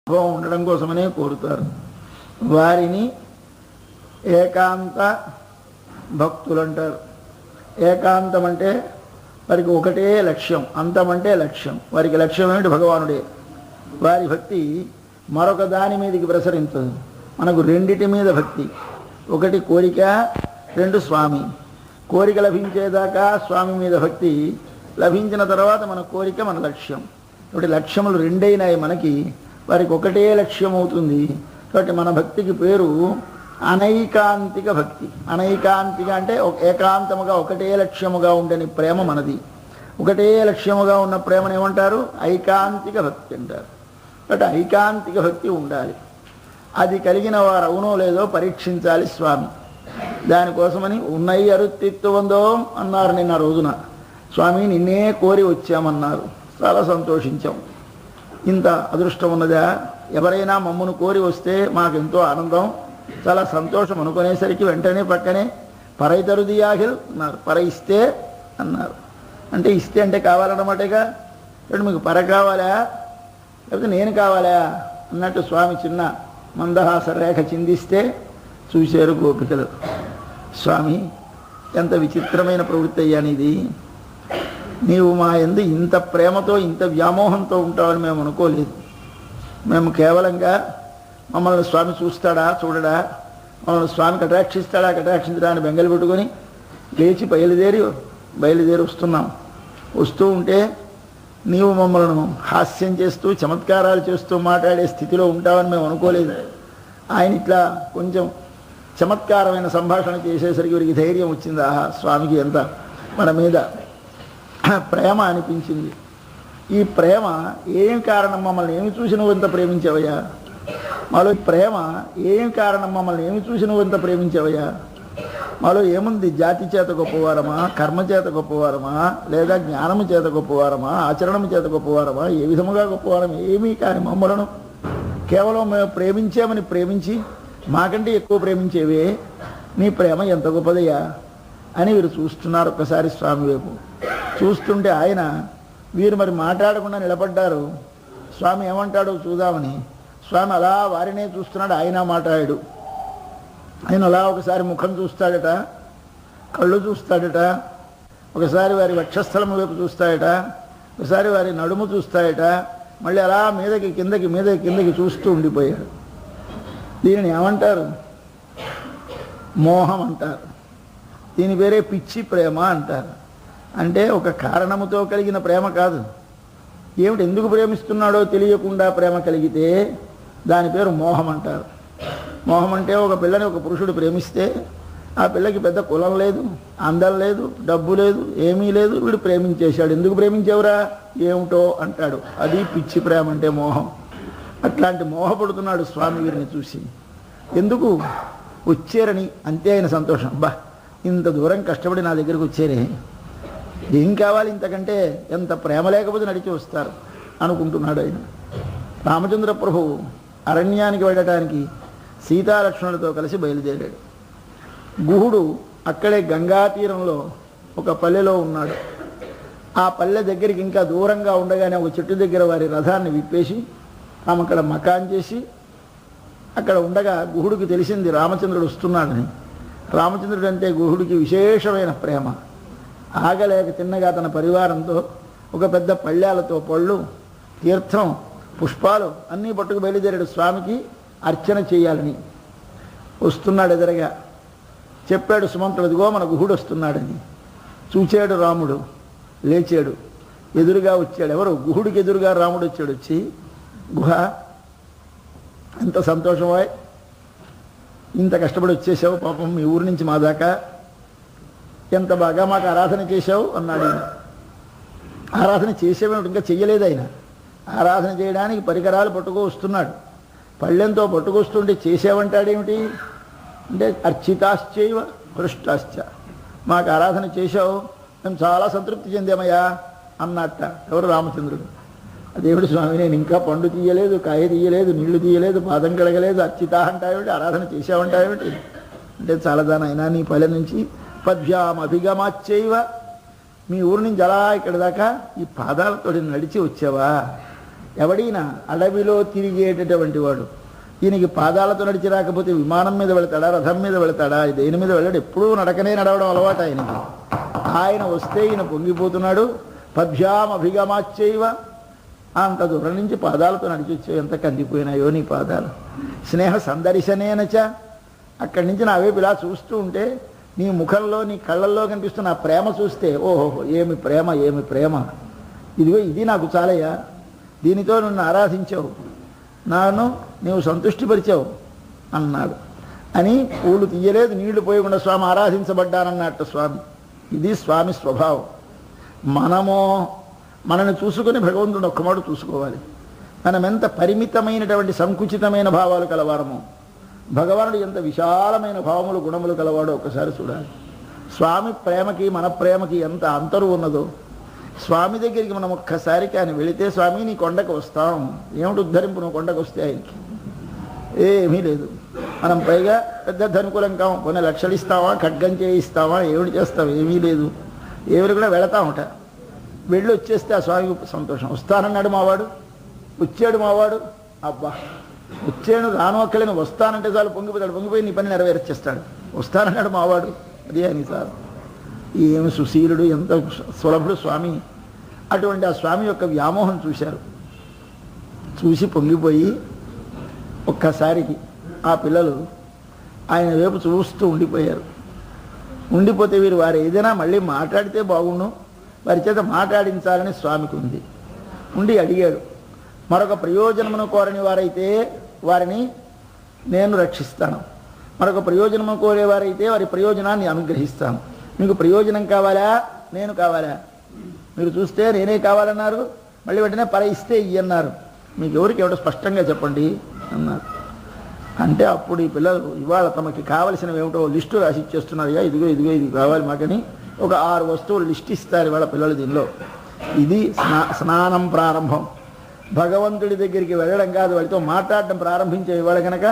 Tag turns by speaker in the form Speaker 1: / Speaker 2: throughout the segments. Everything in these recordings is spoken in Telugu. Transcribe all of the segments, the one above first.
Speaker 1: అనుభవం ఉండడం కోసమనే కోరుతారు. వారిని ఏకాంత భక్తులు అంటారు. ఏకాంతం అంటే వారికి ఒకటే లక్ష్యం, అంతం అంటే లక్ష్యం. వారికి లక్ష్యం ఏమిటి? భగవానుడే. వారి భక్తి మరొక దాని మీదకి ప్రసరించదు. మనకు రెండిటి మీద భక్తి, ఒకటి కోరిక, రెండు స్వామి. కోరిక లభించేదాకా స్వామి మీద భక్తి, లభించిన తర్వాత మన కోరిక మన లక్ష్యం. కాబట్టి లక్ష్యములు రెండైనాయి మనకి, వారికి ఒకటే లక్ష్యం అవుతుంది. కాబట్టి మన భక్తికి పేరు అనైకాంతిక భక్తి. అనైకాంతిక అంటే ఏకాంతముగా ఒకటే లక్ష్యముగా ఉండని ప్రేమ మనది. ఒకటే లక్ష్యముగా ఉన్న ప్రేమను ఏమంటారు? ఐకాంతిక భక్తి అంటారు. కాబట్టి ఐకాంతిక భక్తి ఉండాలి. అది కలిగిన వారు అవునో లేదో పరీక్షించాలి స్వామి. దానికోసమని ఉన్నయి అరుత్తిత్వందో అన్నారు నిన్న రోజున. స్వామి నిన్నే కోరి వచ్చామన్నారు. చాలా సంతోషించాం. ఇంత అదృష్టం ఉన్నదా? ఎవరైనా మమ్మను కోరి వస్తే మాకెంతో ఆనందం, చాలా సంతోషం అనుకునేసరికి వెంటనే పక్కనే పరైతరుదియాహిల్ అన్నారు. పర ఇస్తే అన్నారు. అంటే ఇస్తే అంటే కావాలన్నమాటేగా. కాబట్టి మీకు పర కావాలా లేకపోతే నేను కావాలా అన్నట్టు స్వామి చిన్న మందహాస రేఖ చిందిస్తే చూశారు గోపికలు. స్వామి ఎంత విచిత్రమైన ప్రవృత్తి అయ్యానిది. నీవు మా యందు ఇంత ప్రేమతో ఇంత వ్యామోహంతో ఉంటావని మేము అనుకోలేదు. మేము కేవలంగా మమ్మల్ని స్వామి చూస్తాడా చూడడా, మమ్మల్ని స్వామి కటాక్షిస్తాడా కటాక్షించడా అని బెంగలు పెట్టుకొని లేచి బయలుదేరి వస్తున్నాం. వస్తూ ఉంటే నీవు మమ్మల్ని హాస్యం చేస్తూ చమత్కారాలు చేస్తూ మాట్లాడే స్థితిలో ఉంటావని మేము అనుకోలేదు. ఆయన ఇట్లా కొంచెం చమత్కారమైన సంభాషణ చేసేసరికి వీరికి ధైర్యం వచ్చింది. ఆహా, స్వామికి ఎంత మన మీద ప్రేమ అనిపించింది. ఈ ప్రేమ ఏం కారణం? మమ్మల్ని ఏమి చూసి నువ్వు ఇంత ప్రేమించావయ్యా? మాలో ప్రేమ ఏం కారణం? మమ్మల్ని ఏమి చూసి నువ్వు ఇంత ప్రేమించావయ్యా? మాలో ఏముంది? జాతి చేత గొప్పవారమా, కర్మ చేత గొప్పవారమా, లేదా జ్ఞానము చేత గొప్పవారమా, ఆచరణము చేత గొప్పవారమా, ఏ విధముగా గొప్పవారమా? ఏమీ కాని మమ్మలను కేవలం మేము ప్రేమించామని ప్రేమించి మాకంటే ఎక్కువ ప్రేమించేవే. నీ ప్రేమ ఎంత గొప్పదయ్యా అని వీరు చూస్తున్నారు. ఒక్కసారి స్వామి వైపు చూస్తుంటే ఆయన వీరు మరి మాట్లాడకుండా నిలబడ్డారు. స్వామి ఏమంటాడో చూద్దామని స్వామి అలా వారినే చూస్తున్నాడు. ఆయన మాట్లాడాడు. ఆయన అలా ఒకసారి ముఖం చూస్తాడట, కళ్ళు చూస్తాడట, ఒకసారి వారి వక్షస్థలం వైపు చూస్తాడట, ఒకసారి వారి నడుము చూస్తాడట, మళ్ళీ అలా మీదకి కిందకి చూస్తూ ఉండిపోయాడు. దీనిని ఏమంటారు? మోహం అంటారు. దీని పేరే పిచ్చి ప్రేమ అంటారు. అంటే ఒక కారణముతో కలిగిన ప్రేమ కాదు. ఏమిటి? ఎందుకు ప్రేమిస్తున్నాడో తెలియకుండా ప్రేమ కలిగితే దాని పేరు మోహం అంటారు. మోహం అంటే ఒక పిల్లని ఒక పురుషుడు ప్రేమిస్తే ఆ పిల్లకి పెద్ద కులం లేదు, అందం లేదు, డబ్బు లేదు, ఏమీ లేదు, వీడు ప్రేమించేశాడు. ఎందుకు ప్రేమించావురా? ఏమిటో అంటాడు. అది పిచ్చి ప్రేమ అంటే మోహం. అట్లాంటి మోహపడుతున్నాడు స్వామి వీరిని చూసి. ఎందుకు వచ్చారని అంతే ఆయన సంతోషం. అబ్బా, ఇంత దూరం కష్టపడి నా దగ్గరికి వచ్చారే, ఏం కావాలి ఇంతకంటే? ఎంత ప్రేమ లేకపోతే నడిచి వస్తారు అనుకుంటున్నాడు ఆయన. రామచంద్ర ప్రభువు అరణ్యానికి వెళ్ళటానికి సీతాలక్ష్మణులతో కలిసి బయలుదేరాడు. గుహుడు అక్కడే గంగా తీరంలో ఒక పల్లెలో ఉన్నాడు. ఆ పల్లె దగ్గరికి ఇంకా దూరంగా ఉండగానే ఒక చెట్టు దగ్గర వారి రథాన్ని విప్పేసి ఆమె అక్కడ మకాన్ చేసి అక్కడ ఉండగా గుహుడికి తెలిసింది రామచంద్రుడు వస్తున్నాడని. రామచంద్రుడు అంటే గుహుడికి విశేషమైన ప్రేమ. ఆగలేక తిన్నగా తన పరివారంతో ఒక పెద్ద పళ్ళాలతో పళ్ళు, తీర్థం, పుష్పాలు అన్నీ పట్టుకు బయలుదేరాడు. స్వామికి అర్చన చేయాలని వస్తున్నాడు. ఎదురుగా చెప్పాడు సుమంతుడు, ఇదిగో మన గుహుడు వస్తున్నాడని. చూచాడు రాముడు, లేచాడు, ఎదురుగా వచ్చాడు. ఎవరు? గుహుడికి ఎదురుగా రాముడు వచ్చాడు. వచ్చి, గుహ ఎంత సంతోషమో, ఇంత కష్టపడి వచ్చేసావు పాపం మీ ఊరి నుంచి మా దాకా, ఎంత బాగా మాకు ఆరాధన చేశావు అన్నాడు. ఆయన ఆరాధన చేసేవేమిటి? ఇంకా చెయ్యలేదు ఆయన. ఆరాధన చేయడానికి పరికరాలు పట్టుకు వస్తున్నాడు. పళ్ళెంతో పట్టుకొస్తుంటే చేసావంటాడేమిటి అంటే అర్చితాశ్చైవ హృష్టాశ్చ, మాకు ఆరాధన చేశావు, మేము చాలా సంతృప్తి చెందామయ్యా అన్నట్ట. ఎవరు? రామచంద్రుడు. అదేమిటి స్వామి, నేను ఇంకా పండు తీయలేదు, కాయ తీయలేదు, నీళ్లు తీయలేదు, పాదం కడగలేదు, అర్చిత అంటావేమిటి, ఆరాధన చేసావంటావేమిటి అంటే చాలాదానైనా నీ పల్లె నుంచి పద్భ్యాం అభిగమాచ్చైవ, మీ ఊరి నుంచి అలా ఇక్కడ దాకా ఈ పాదాలతో నడిచి వచ్చావా ఎవడైనా అడవిలో తిరిగేటటువంటి వాడు ఈయనకి పాదాలతో నడిచి రాకపోతే విమానం మీద వెళతాడా, రథం మీద వెళతాడా, దేని మీద వెళ్ళాడు? ఎప్పుడూ నడకనే నడవడం అలవాటు ఆయనకి. ఆయన వస్తే ఈయన పొంగిపోతున్నాడు. పద్భ్యామభిగమాచ్చైవ, అంత దూరం నుంచి పాదాలతో నడిచి వచ్చావు, ఎంత కందిపోయినాయో నీ పాదాలు. స్నేహ సందర్శనేనచ, అక్కడి నుంచి నా వైపు ఇలా చూస్తూ ఉంటే నీ ముఖంలో నీ కళ్ళల్లో కనిపిస్తున్న ఆ ప్రేమ చూస్తే ఓహో ఏమి ప్రేమ, ఏమి ప్రేమ, ఇదిగో ఇది నాకు చాలయ్యా, దీనితో నన్ను ఆరాధించావు, నన్ను నీవు సంతృష్టిపరిచావు అన్నాడు. అని పూలు తీయలేదు, నీళ్లు పోయకుండా స్వామి ఆరాధించబడ్డానన్నట్టు స్వామి. ఇది స్వామి స్వభావం. మనని చూసుకొని భగవంతుడు ఒక్కమాడు చూసుకోవాలి. మనం ఎంత పరిమితమైనటువంటి సంకుచితమైన భావాలు కలవారమో, భగవానుడు ఎంత విశాలమైన భావములు గుణములు కలవాడో ఒక్కసారి చూడాలి. స్వామి ప్రేమకి మన ప్రేమకి ఎంత అంతరు ఉన్నదో. స్వామి దగ్గరికి మనం ఒక్కసారికి ఆయన వెళితే, స్వామి నీ కొండకు వస్తాం, ఏమిటి ఉద్ధరింపు నువ్వు కొండకు వస్తే? ఆయనకి ఏమీ లేదు. మనం పైగా పెద్ద ధనుకులం కాము, కొన్ని లక్షలు ఇస్తావా, ఖడ్గం చేయిస్తావా, ఏమిటి చేస్తావు? ఏమీ లేదు. ఏమిటి కూడా వెళతామట. వెళ్ళి వచ్చేస్తే ఆ స్వామి సంతోషం. వస్తానన్నాడు మావాడు, వచ్చాడు మావాడు, అబ్బా వచ్చాడు, రాను అక్కలేను, వస్తానంటే చాలు పొంగిపోతాడు, పొంగిపోయి నీ పని నెరవేర్చేస్తాడు. వస్తానన్నాడు మావాడు, అది అని సార్. ఏమి సుశీలుడు, ఎంత సులభుడు స్వామి. అటువంటి ఆ స్వామి యొక్క వ్యామోహం చూశారు. చూసి పొంగిపోయి ఒక్కసారికి ఆ పిల్లలు ఆయన వైపు చూస్తూ ఉండిపోయారు. ఉండిపోతే వారు ఏదైనా మళ్ళీ మాట్లాడితే బాగుండు, వారి చేత మాట్లాడించాలని స్వామికి ఉంది. ఉండి అడిగాడు, మరొక ప్రయోజనమును కోరని వారైతే వారిని నేను రక్షిస్తాను, మరొక ప్రయోజనము కోరేవారైతే వారి ప్రయోజనాన్ని అనుగ్రహిస్తాను. మీకు ప్రయోజనం కావాలా, నేను కావాలా? మీరు చూస్తే నేనే కావాలన్నారు, మళ్ళీ వెంటనే పర ఇస్తే ఇయ్యన్నారు. మీకు ఎవరికి ఎవడో స్పష్టంగా చెప్పండి అన్నారు. అంటే అప్పుడు ఈ పిల్లలు ఇవాళ తమకి కావలసినవి ఏమిటో లిస్టు రాసి ఇచ్చేస్తున్నారు. ఇదిగో ఇదిగో ఇది కావాలి మాకని ఒక 6 వస్తువులు లిస్ట్ ఇస్తారు ఇవాళ పిల్లలు. దీనిలో ఇది స్నానం ప్రారంభం. భగవంతుడి దగ్గరికి వెళ్ళడం కాదు, వాడితో మాట్లాడడం ప్రారంభించే ఇవాళ కనుక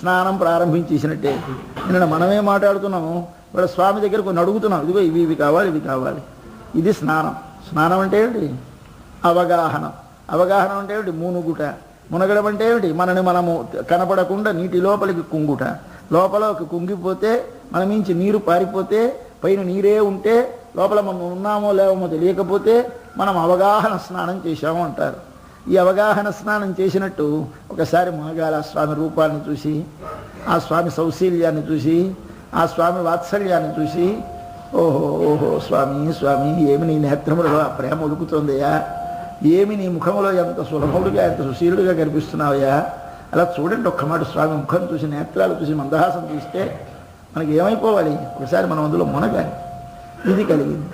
Speaker 1: స్నానం ప్రారంభించేసినట్టే. నిన్న మనమే మాట్లాడుతున్నాము, ఇవాళ స్వామి దగ్గర కొన్ని అడుగుతున్నాం, ఇదిగో ఇవి ఇవి కావాలి, ఇవి కావాలి. ఇది స్నానం. స్నానం అంటే ఏమిటి? అవగాహన. అవగాహన అంటే ఏమిటి? మునుగుట. మునగడం అంటే ఏమిటి? మనము కనపడకుండా నీటి లోపలికి కుంగుట. లోపలకి కుంగిపోతే మన మించి నీరు పారిపోతే, పైన నీరే ఉంటే లోపల మనం ఉన్నామో లేవమో తెలియకపోతే మనం అవగాహన స్నానం చేశాము అంటారు. ఈ అవగాహన స్నానం చేసినట్టు ఒకసారి మునగాల స్వామి రూపాన్ని చూసి, ఆ స్వామి సౌశీల్యాన్ని చూసి, ఆ స్వామి వాత్సల్యాన్ని చూసి, ఓహో ఓహో స్వామి స్వామి, ఏమి నీ నేత్రములో ఆ ప్రేమ ఉడుకుతుందయ్యా, ఏమి నీ ముఖంలో ఎంత సులభుడుగా ఎంత సుశీలుడుగా కనిపిస్తున్నావయ్యా. అలా చూడండి ఒక్క మాట, స్వామి ముఖం చూసి, నేత్రాలు చూసి, మందహాసం చూస్తే మనకి ఏమైపోవాలి? ఒకసారి మనం అందులో మునగాలి. ఇది కలిగింది.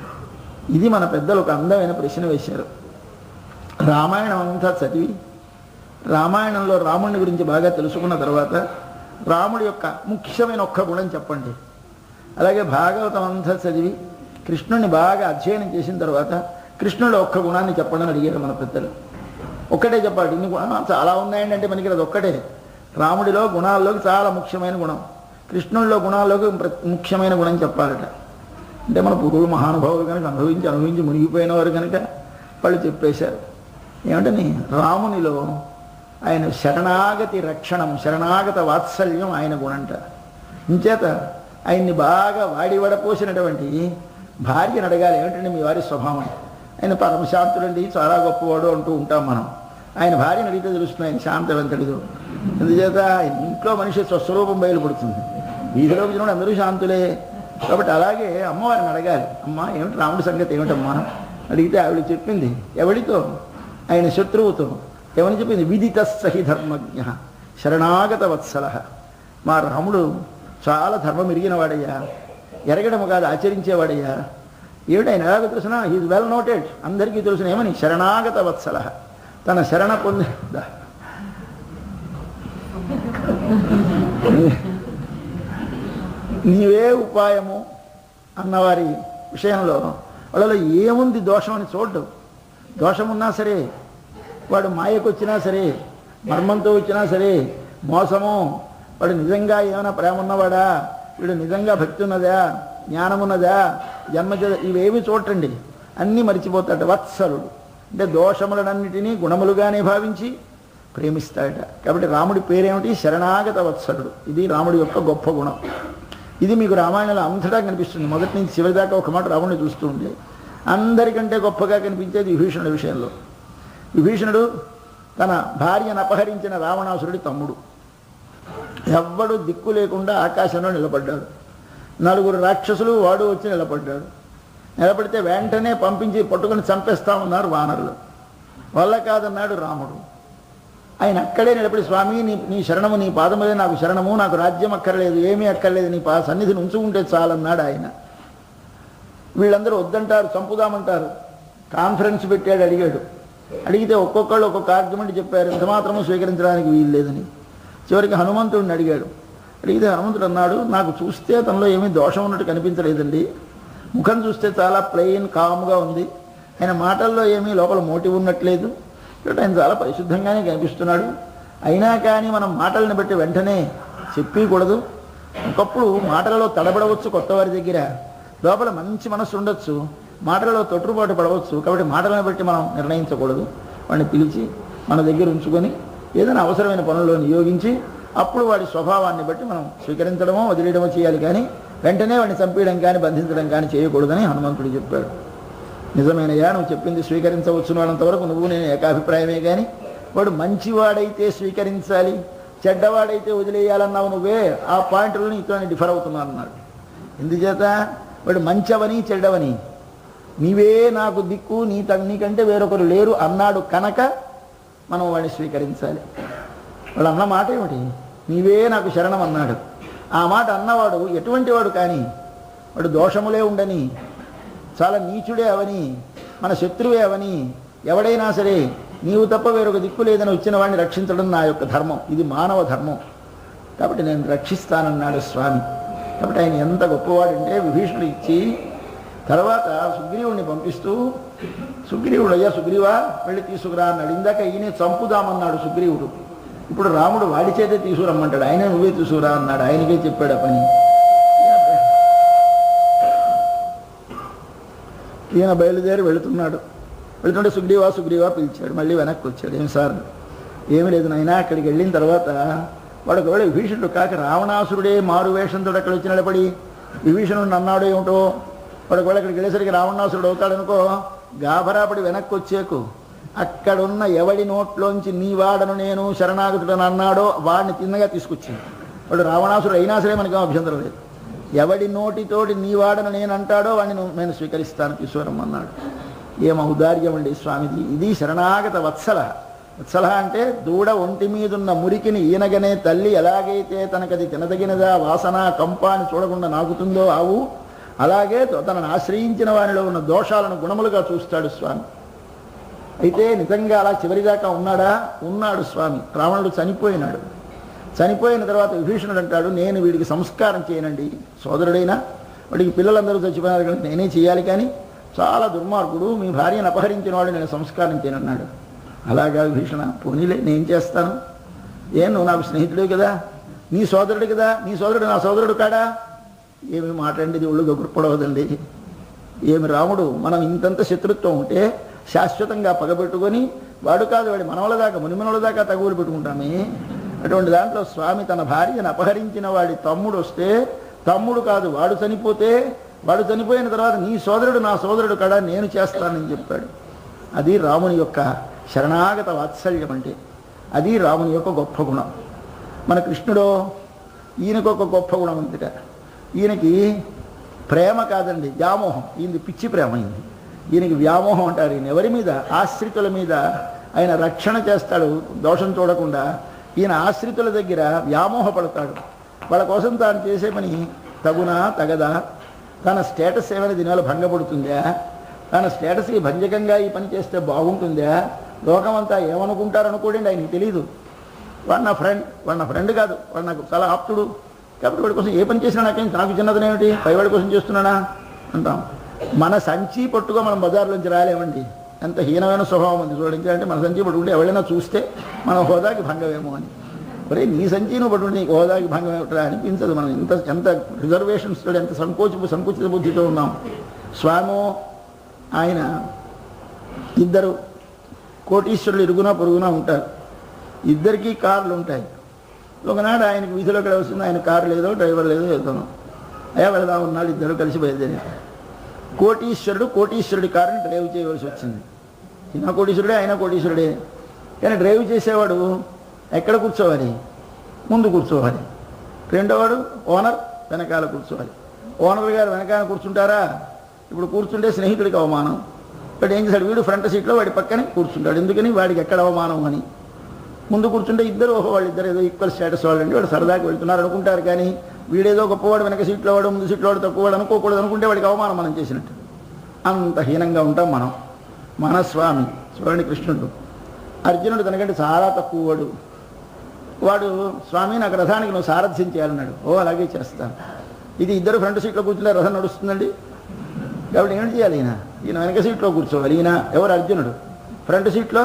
Speaker 1: ఇది మన పెద్దలు ఒక అందమైన ప్రశ్న వేశారు. రామాయణం అంతా చదివి, రామాయణంలో రాముడిని గురించి బాగా తెలుసుకున్న తర్వాత రాముడి యొక్క ముఖ్యమైన ఒక్క గుణం చెప్పండి. అలాగే భాగవతం అంతా చదివి కృష్ణుడిని బాగా అధ్యయనం చేసిన తర్వాత కృష్ణుడు ఒక్క గుణాన్ని చెప్పండి అని అడిగారు మన పెద్దలు. ఒక్కటే చెప్పాలి. ఇన్ని గుణాలు చాలా ఉన్నాయండి అంటే మనకి అది ఒక్కటే. రాముడిలో గుణాల్లోకి చాలా ముఖ్యమైన గుణం, కృష్ణుడిలో గుణాల్లోకి ముఖ్యమైన గుణం చెప్పాలట. అంటే మన పూర్వులు మహానుభావులు కనుక అనుభవించి మునిగిపోయిన వారు కనుక వాళ్ళు చెప్పేశారు. ఏమిటని? రామునిలో ఆయన శరణాగతి రక్షణం, శరణాగత వాత్సల్యం ఆయన గుణంట. ఇంచేత ఆయన్ని బాగా వాడి వడపోసినటువంటి భార్యను అడగాలి, ఏమిటంటే మీ వారి స్వభావం? ఆయన పరమశాంతుడండి, చాలా గొప్పవాడు అంటూ ఉంటాం మనం. ఆయన భార్యను అడిగితే తెలుస్తుంది ఆయన శాంతవంతుడిదో. ఎందుచేత ఆయన ఇంట్లో మనిషి స్వస్వరూపం బయలుపడుతుంది. వీధిలో వచ్చినప్పుడు అందరూ శాంతులే. కాబట్టి అలాగే అమ్మవారిని అడగాలి, అమ్మ ఏమిటి రాముడి సంగతి ఏమిటమ్మా అడిగితే ఆవిడ చెప్పింది. ఎవడితో? ఆయన శత్రువుతో. ఏమని చెప్పింది? విదిత సహి ధర్మజ్ఞ శరణాగత వత్సల. మా రాముడు చాలా ధర్మం ఎరిగిన వాడయ్యా, ఎరగడము కాదు ఆచరించేవాడయ్యా. ఏమిటి ఆయన ఎలాగో తెలుసిన? హీజ్ వెల్ నోటెడ్, అందరికీ తెలుసిన. ఏమని? శరణాగత వత్సల. తన శరణ పొంది నీవే ఉపాయము అన్నవారి విషయంలో వాళ్ళలో ఏముంది దోషం అని చూడ్డు. దోషం ఉన్నా సరే, వాడు మాయకు వచ్చినా సరే, మర్మంతో వచ్చినా సరే, మోసము, వాడు నిజంగా ఏమైనా ప్రేమ ఉన్నవాడా, వీడు నిజంగా భక్తి ఉన్నదా, జ్ఞానం ఉన్నదా, జన్మజ, ఇవేమి చూడండి, అన్నీ మరిచిపోతాడు. వత్సలుడు అంటే దోషములనన్నిటినీ గుణములుగానే భావించి ప్రేమిస్తాడట. కాబట్టి రాముడి పేరేమిటి? శరణాగత వత్సలుడు. ఇది రాముడి యొక్క గొప్ప గుణం. ఇది మీకు రామాయణంలో అంతటా కనిపిస్తుంది. మొదటి నుంచి చివరి దాకా ఒక మాట రాముడిని చూస్తూ ఉంటే అందరికంటే గొప్పగా కనిపించేది విభీషణుడి విషయంలో. విభీషణుడు తన భార్యను అపహరించిన రావణాసురుడి తమ్ముడు. ఎవ్వడు దిక్కు లేకుండా ఆకాశంలో నిలబడ్డాడు. 4 రాక్షసులు వాడు వచ్చి నిలబడ్డాడు. నిలబడితే వెంటనే పంపించి పట్టుకొని చంపేస్తామన్నారు వానరులు. వల్ల కాదన్నాడు రాముడు. ఆయన అక్కడే నిలబడి, స్వామి నీ శరణము, నీ పాదములే నాకు శరణము, నాకు రాజ్యం అక్కర్లేదు, ఏమీ అక్కర్లేదు, నీ సన్నిధిని ఉంచుకుంటే చాలన్నాడు ఆయన. వీళ్ళందరూ వద్దంటారు, చంపుదామంటారు. కాన్ఫరెన్స్ పెట్టాడు, అడిగితే ఒక్కొక్కళ్ళు ఒక్కొక్క ఆర్గ్యుమెంట్ చెప్పారు. ఎంత మాత్రమూ స్వీకరించడానికి వీలు లేదని. చివరికి హనుమంతుడిని అడిగాడు. అడిగితే హనుమంతుడు అన్నాడు, నాకు చూస్తే తనలో ఏమీ దోషం ఉన్నట్టు కనిపించలేదండి. ముఖం చూస్తే చాలా ప్లెయిన్ కామ్గా ఉంది. ఆయన మాటల్లో ఏమీ లోపల మోటివ్ ఉన్నట్లేదు. ఇక్కడ ఆయన చాలా పరిశుద్ధంగానే కనిపిస్తున్నాడు. అయినా కానీ మనం మాటలను బట్టి వెంటనే చెప్పకూడదు. ఒకప్పుడు మాటలలో తడబడవచ్చు కొత్త వారి దగ్గర, లోపల మంచి మనస్సు ఉండొచ్చు, మాటలలో తొట్టుబాటు పడవచ్చు. కాబట్టి మాటలను బట్టి మనం నిర్ణయించకూడదు. వాడిని పిలిచి మన దగ్గర ఉంచుకొని ఏదైనా అవసరమైన పనుల్లో నియోగించి అప్పుడు వాడి స్వభావాన్ని బట్టి మనం స్వీకరించడమో వదిలేయడమో చేయాలి. కానీ వెంటనే వాడిని చంపేయడం కానీ బంధించడం కానీ చేయకూడదని హనుమంతుడు చెప్పాడు. నిజమేనయ్యా, నువ్వు చెప్పింది స్వీకరించవచ్చు అన్నంతవరకు నువ్వు నేను ఏకాభిప్రాయమే. కానీ వాడు మంచివాడైతే స్వీకరించాలి, చెడ్డవాడైతే వదిలేయాలన్నావు నువ్వే. ఆ పాయింట్లో నీతో డిఫర్ అవుతున్నాను అన్నాడు. ఎందుచేత? వాడు మంచవని చెడ్డవని నీవే నాకు దిక్కు, నీకంటే వేరొకరు లేరు అన్నాడు కనుక మనం వాడిని స్వీకరించాలి. వాడు అన్న మాట ఏమిటి? నీవే నాకు శరణం అన్నాడు. ఆ మాట అన్నవాడు ఎటువంటి వాడు కానీ వాడు దోషములే ఉండని, చాలా నీచుడే అవని, మన శత్రువే అవని, ఎవడైనా సరే నీవు తప్ప వేరొక దిక్కు లేదని వచ్చిన వాడిని రక్షించడం నా యొక్క ధర్మం. ఇది మానవ ధర్మం. కాబట్టి నేను రక్షిస్తానన్నాడు స్వామి. కాబట్టి ఆయన ఎంత గొప్పవాడంటే విభీషణుడు ఇచ్చి తర్వాత సుగ్రీవుడిని పంపిస్తూ, సుగ్రీవుడు అయ్యా సుగ్రీవా వెళ్ళి తీసుకురా అన్నాడు. ఇందాక ఈయనే చంపుదామన్నాడు సుగ్రీవుడు. ఇప్పుడు రాముడు వాడి చేతే తీసుకురమ్మంటాడు. ఆయన నువ్వే తీసుకురా అన్నాడు. ఆయనకే చెప్పాడు ఆ పని. ఈయన బయలుదేరి వెళుతున్నాడు. వెళుతుంటే సుగ్రీవా పిలిచాడు. మళ్ళీ వెనక్కి వచ్చాడు. ఏం సార్? ఏమీ లేదు నాయనా. అక్కడికి వెళ్ళిన తర్వాత వాడు ఒకవేళ విభీషణుడు కాక రావణాసురుడే మారు వేషంతో అక్కడ వచ్చి నిలబడి విభీషణుడు అన్నాడు ఏమిటో, వాడు ఒకవేళ అక్కడికి వెళ్ళేసరికి రావణాసురుడు అవుతాడనుకో, గాభరాపడి వెనక్కి వచ్చేకు. అక్కడున్న ఎవడి నోట్లోంచి నీ వాడను నేను శరణాగతుడని అన్నాడో వాడిని తిన్నగా తీసుకొచ్చింది. వాడు రావణాసురుడు అయినా సరే మనకేం అభ్యంతరం లేదు. ఎవడి నోటితోటి నీ వాడను నేను అంటాడో వాడిని నేను స్వీకరిస్తాను తీసుకురమ్మన్నాడు. ఏం ఔదార్యం అండి స్వామిది. ఇది శరణాగత వత్సల. వత్సల అంటే దూడ ఒంటి మీదున్న మురికిని ఈనగనే తల్లి ఎలాగైతే తనకది తినదగినదా వాసన కంప అని చూడకుండా నాకుతుందో ఆవు, అలాగే తనను ఆశ్రయించిన వారిలో ఉన్న దోషాలను గుణములుగా చూస్తాడు స్వామి. అయితే నిజంగా అలా చివరిదాకా ఉన్నాడా? ఉన్నాడు స్వామి. రావణుడు చనిపోయినాడు. చనిపోయిన తర్వాత విభీషణుడు అంటాడు, నేను వీడికి సంస్కారం చేయనండి. సోదరుడైనా వాడికి పిల్లలందరూ చచ్చిపోయినారు కనుక నేనే చేయాలి, కానీ చాలా దుర్మార్గుడు, మీ భార్యను అపహరించిన వాడు నేను సంస్కారం చేయనన్నాడు. అలాగా విభీషణ, పోనీలే నేను చేస్తాను. నువ్వు నాకు స్నేహితుడు కదా, నీ సోదరుడు కదా, నీ సోదరుడు నా సోదరుడు కాడా? ఏమి మాట్లాడేది ఒళ్ళుగా గుర్పడవదండి. ఏమి రాముడు, మనం ఇంతంత శత్రుత్వం ఉంటే శాశ్వతంగా పగబెట్టుకొని వాడు కాదు వాడి మనవల దాకా మునిమనవల దాకా తగులు పెట్టుకుంటామే. అటువంటి దాంట్లో స్వామి తన భార్యను అపహరించిన వాడి తమ్ముడు వస్తే, తమ్ముడు కాదు వాడు చనిపోతే, వాడు చనిపోయిన తర్వాత నీ సోదరుడు నా సోదరుడు కాడా, నేను చేస్తానని చెప్పాడు. అది రాముని యొక్క శరణాగత వాత్సల్యం అంటే. అది రాముని యొక్క గొప్ప గుణం. మన కృష్ణుడో ఈయనకొక గొప్ప గుణం ఉందిట. ఈయనకి ప్రేమ కాదండి, వ్యామోహం. ఈయనది పిచ్చి ప్రేమ. ఈయనకి వ్యామోహం అంటారు. ఈయన ఎవరి మీద? ఆశ్రితుల మీద ఆయన రక్షణ చేస్తాడు దోషం చూడకుండా. ఈయన ఆశ్రితుల దగ్గర వ్యామోహపడతాడు. వాళ్ళ కోసం తాను చేసే పని తగునా తగదా, తన స్టేటస్ ఏమైనా దీనివల్ల భంగపడుతుందా, తన స్టేటస్కి భంజకంగా ఈ పని చేస్తే బాగుంటుందా, లోకమంతా ఏమనుకుంటారనుకోండి ఆయనకి తెలీదు. వాడు నా ఫ్రెండ్ కాదు, వాడు నాకు చాలా ఆప్తుడు. కాబట్టి వాడి కోసం ఏ పని చేసినా నాకు చిన్నదనేమిటి, పైవాడి కోసం చేస్తున్నానా అంటాం. మన సంచి పట్టుగా మనం బజార్లోంచి రాలేమండి. ఎంత హీనమైన స్వభావం ఉంది చూడండి. అంటే మన సంచి పట్టుకుంటే ఎవరైనా చూస్తే మన హోదాకి భంగమేమో అని. ఒరే నీ సంచి నువ్వు పట్టుకుంటే నీకు హోదాకి భంగం ఏమిటా అనిపించదు. మనం ఎంత రిజర్వేషన్స్ తోటి, ఎంత సంకుచిత బుద్ధితో ఉన్నాం. స్వామో ఆయన ఇద్దరు కోటీశ్వరులు ఇరుగునా పొరుగునా ఉంటారు. ఇద్దరికీ కార్లు ఉంటాయి. ఒకనాడు ఆయనకు వీధిలోకి వస్తుంది, ఆయన కారు లేదో డ్రైవర్ లేదో వెళ్తాను. అయ్యా వెళదాం ఉన్నాడు, ఇద్దరు కలిసి బయలుదేరారు. కోటీశ్వరుడి కారుని డ్రైవ్ చేయవలసి వచ్చింది. ఈయన కోటీశ్వరుడే, ఆయన కోటీశ్వరుడే. కానీ డ్రైవ్ చేసేవాడు ఎక్కడ కూర్చోవాలి? ముందు కూర్చోవాలి. రెండోవాడు ఓనర్ వెనకాల కూర్చోవాలి. ఓనర్ గారు వెనకాల కూర్చుంటారా? ఇప్పుడు కూర్చుంటే స్నేహితుడికి అవమానం. బట్ ఏం చేశాడు? వీడు ఫ్రంట్ సీట్లో వాడి పక్కనే కూర్చుంటాడు. ఎందుకని? వాడికి ఎక్కడ అవమానం అని. ముందు కూర్చుంటే ఇద్దరు వాళ్ళిద్దరు ఏదో ఈక్వల్ స్టేటస్ వాళ్ళండి, వాడు సరదాకి వెళ్తున్నారు అనుకుంటారు. కానీ వీడేదో గొప్పవాడు, వెనక సీట్లో వాడు, ముందు సీట్లో వాడు తక్కువవాడు అనుకోకూడదు. అనుకుంటే వాడికి అవమానం మనం చేసినట్టు. అంత హీనంగా ఉంటాం మనం. మన స్వామి చూడండి, కృష్ణుడు అర్జునుడు తనకంటే చాలా తక్కువవాడు. వాడు స్వామి నాకు రథానికి నువ్వు సారథ్యం చేయాలన్నాడు. ఓ అలాగే చేస్తాను. ఇది ఇద్దరు ఫ్రంట్ సీట్లో కూర్చుంటే రథం నడుస్తుందండి. కాబట్టి ఏం చేయాలి? ఈయన వెనక సీట్లో కూర్చోవాలి. ఈయన ఎవరు? అర్జునుడు. ఫ్రంట్ సీట్లో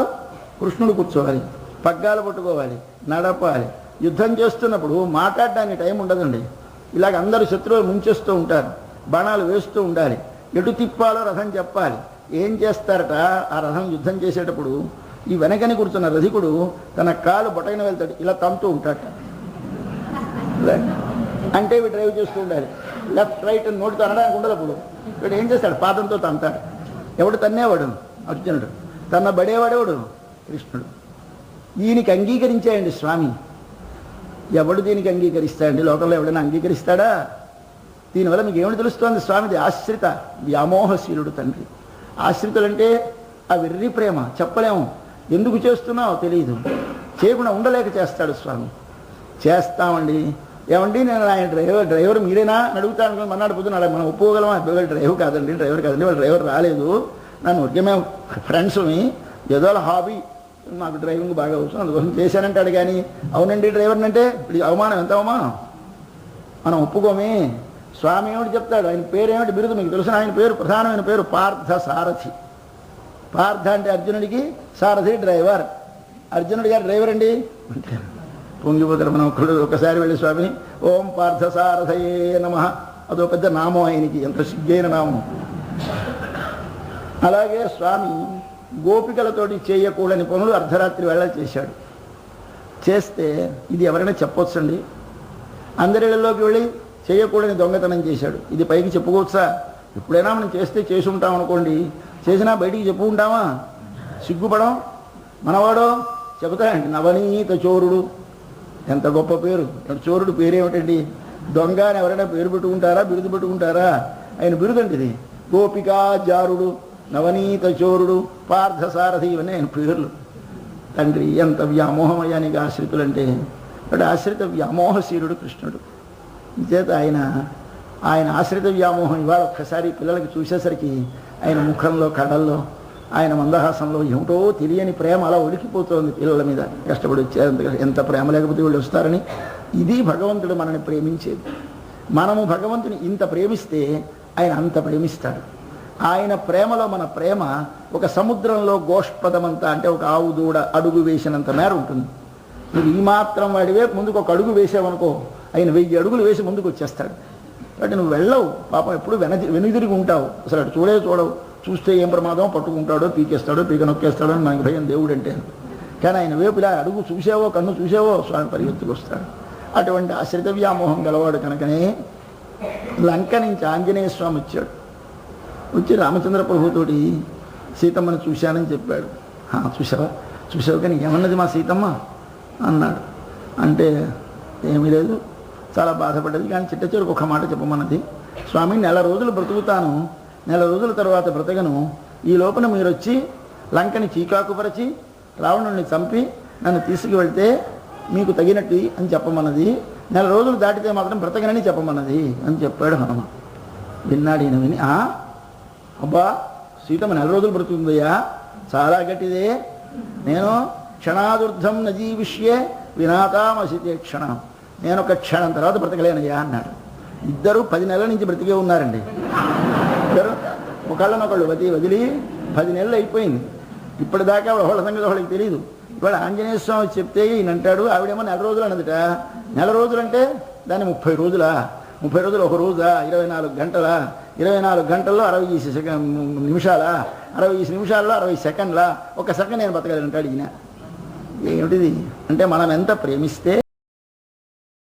Speaker 1: కృష్ణుడు కూర్చోవాలి. పగ్గాలు పట్టుకోవాలి, నడపాలి. యుద్ధం చేస్తున్నప్పుడు మాట్లాడడానికి టైం ఉండదండి. ఇలాగ అందరూ శత్రువులు ముంచేస్తూ ఉంటారు, బాణాలు వేస్తూ ఉండాలి. ఎటు తిప్పాలో రథం చెప్పాలి. ఏం చేస్తారట? ఆ రథం యుద్ధం చేసేటప్పుడు ఈ వెనకని కూర్చున్న రథికుడు తన కాలు బొటైన వెళ్తాడు, ఇలా తంతూ ఉంటాడట. అంటే ఇవి డ్రైవ్ చేస్తూ ఉండాలి. లెఫ్ట్ రైట్ నోటితో అనడానికి ఉండదు. అప్పుడు ఇక్కడ ఏం చేస్తాడు? పాదంతో తంతాడు. ఎవడు తన్నేవాడు? అర్జునుడు. తన బడేవాడేవాడు? కృష్ణుడు. దీనికి అంగీకరించాయండి స్వామి. ఎవడు దీనికి అంగీకరిస్తాడండి? లోకంలో ఎవడైనా అంగీకరిస్తాడా? దీనివల్ల మీకు ఏమిటి తెలుస్తోంది? స్వామిది ఆశ్రిత వ్యామోహశీలుడు తండ్రి. ఆశ్రితులంటే ఆ వెర్రి ప్రేమ, చెప్పలేము. ఎందుకు చేస్తున్నావో తెలియదు, చేయకుండా ఉండలేక చేస్తాడు స్వామి. చేస్తామండి. ఏమండి నేను ఆయన డ్రైవర్ మీరేనా అని అడుగుతాను. మన్నాడు పొద్దున మనం ఒప్పుకోగలమా? డ్రైవర్ కాదండి, వాళ్ళు డ్రైవర్ రాలేదు. నన్ను ఉద్య మేము ఫ్రెండ్స్ని ఏదో హాబీ, నాకు డ్రైవింగ్ బాగా వచ్చు, అందుకోసం చేశానంటాడు. కానీ అవునండి డ్రైవర్ని అంటే ఇప్పుడు అవమానం, ఎంత అవమానం! మనం ఒప్పుకోమే. స్వామి ఏమిటి చెప్తాడు? ఆయన పేరు ఏమిటి? బిరుదు మీకు తెలుసు. ఆయన పేరు, ప్రధానమైన పేరు పార్థ సారథి. పార్థ అంటే అర్జునుడికి, సారథి డ్రైవర్. అర్జునుడి గారు డ్రైవర్ అండి అంటే పొంగిపోతారు. మనం ఒకసారి వెళ్ళి స్వామిని ఓం పార్థ సారథయే నమః, అదో పెద్ద నామం ఆయనకి, ఎంత సిగ్గైన నామం. అలాగే స్వామి గోపికలతోటి చేయకూడని పనులు అర్ధరాత్రి వేళ చేశాడు. చేస్తే ఇది ఎవరైనా చెప్పొచ్చండి? అందరిలోకి వెళ్ళి చేయకూడని దొంగతనం చేశాడు. ఇది పైకి చెప్పుకోవచ్చా? ఎప్పుడైనా మనం చేస్తే చేసి ఉంటాం అనుకోండి, చేసినా బయటికి చెప్పుకుంటామా? సిగ్గుపడం. మనవాడో చెబుతాడండి, నవనీత చోరుడు. ఎంత గొప్ప పేరు! చోరుడు పేరేమిటండి? దొంగ అని ఎవరైనా పేరు పెట్టుకుంటారా? బిరుదు పెట్టుకుంటారా? ఆయన బిరుదండి ఇది. గోపికా జారుడు, నవనీత చోరుడు, పార్థసారథి, ఇవన్నీ ఆయన పేర్లు. తండ్రి ఎంత వ్యామోహమయానికి ఆశ్రితులంటే, అంటే ఆశ్రిత వ్యామోహశీలుడు కృష్ణుడు. చేత ఆయన ఆశ్రిత వ్యామోహం ఇవాళ ఒక్కసారి పిల్లలకి చూసేసరికి ఆయన ముఖంలో, కళల్లో, ఆయన మందహాసంలో ఏమిటో తెలియని ప్రేమ అలా ఒలికిపోతోంది పిల్లల మీద. కష్టపడి వచ్చారు, ఎంత ప్రేమ లేకపోతే వీళ్ళు వస్తారని. ఇది భగవంతుడు మనల్ని ప్రేమించేది. మనము భగవంతుని ఇంత ప్రేమిస్తే ఆయన అంత ప్రేమిస్తాడు. ఆయన ప్రేమలో మన ప్రేమ ఒక సముద్రంలో గోష్పదమంతా, అంటే ఒక ఆవు దూడ అడుగు వేసినంత మేర ఉంటుంది. నువ్వు ఈ మాత్రం వాడివే ముందుకు ఒక అడుగు వేసావనుకో, ఆయన 1000 అడుగులు వేసి ముందుకు వచ్చేస్తాడు. కాబట్టి నువ్వు వెళ్ళవు, పాపం ఎప్పుడు వెనుదిరిగి ఉంటావు. అసలు అటు చూడవు. చూస్తే ఏం ప్రమాదం, పట్టుకుంటాడో, పీకేస్తాడో, పీక నొక్కేస్తాడో అని మనకి భయం దేవుడు అంటే. కానీ ఆయన వైపు ఇలా అడుగు చూసావో, కన్ను చూసావో, స్వామి పరిగెత్తుకు వస్తాడు. అటువంటి ఆశ్రిత వ్యామోహం గలవాడు కనుకనే లంక నుంచి ఆంజనేయ స్వామి వచ్చాడు. వచ్చి రామచంద్ర ప్రభుతోటి సీతమ్మని చూశానని చెప్పాడు. చూసావు కానీ ఏమన్నది మా సీతమ్మ అన్నాడు. అంటే ఏమీ లేదు, చాలా బాధపడ్డది. కానీ చిట్ట చివరికి ఒక మాట చెప్పమన్నది. స్వామి 1 నెల రోజులు బ్రతుకుతాను, 1 నెల రోజుల తర్వాత బ్రతకను. ఈ లోపల మీరు వచ్చి లంకని చీకాకుపరచి రావణుడిని చంపి నన్ను తీసుకువెళ్తే మీకు తగినట్టు అని చెప్పమన్నది. 1 నెల రోజులు దాటితే మాత్రం బ్రతకనని చెప్పమన్నది అని చెప్పాడు హనుమ. విన్నాడు ఈయన. విని అబ్బా సీతమ్మ 1 నెల రోజులు బ్రతుకుతుందయ్యా, చాలా గట్టిదే. నేను క్షణాదుర్ధం నజీవిష్యే వినాతామసితే క్షణం, నేను ఒక క్షణం తర్వాత బ్రతకలేనయ్యా అన్నాడు. ఇద్దరు 10 నెలల నుంచి బ్రతికే ఉన్నారండి. ఇద్దరు ఒకళ్ళనొకళ్ళు వదిలి 10 నెలలు అయిపోయింది. ఇప్పటిదాకా వాళ్ళ సంగతి వాళ్ళకి తెలియదు. ఇవాళ ఆంజనేయ స్వామి చెప్తే ఈయన అంటాడు, ఆవిడేమో 1 నెల రోజులు అన్నదిట. 1 నెల రోజులంటే దాన్ని 30 రోజులా? 30 రోజులు ఒక రోజా, 24 గంటలా, 24 గంటల్లో 60 నిమిషాలా, 60 నిమిషాల్లో 60 సెకండ్లా, ఒక సెకండ్ నేను బతకగలను అంటాడు ఈయన. ఏమిటిది అంటే మనం ఎంత ప్రేమిస్తే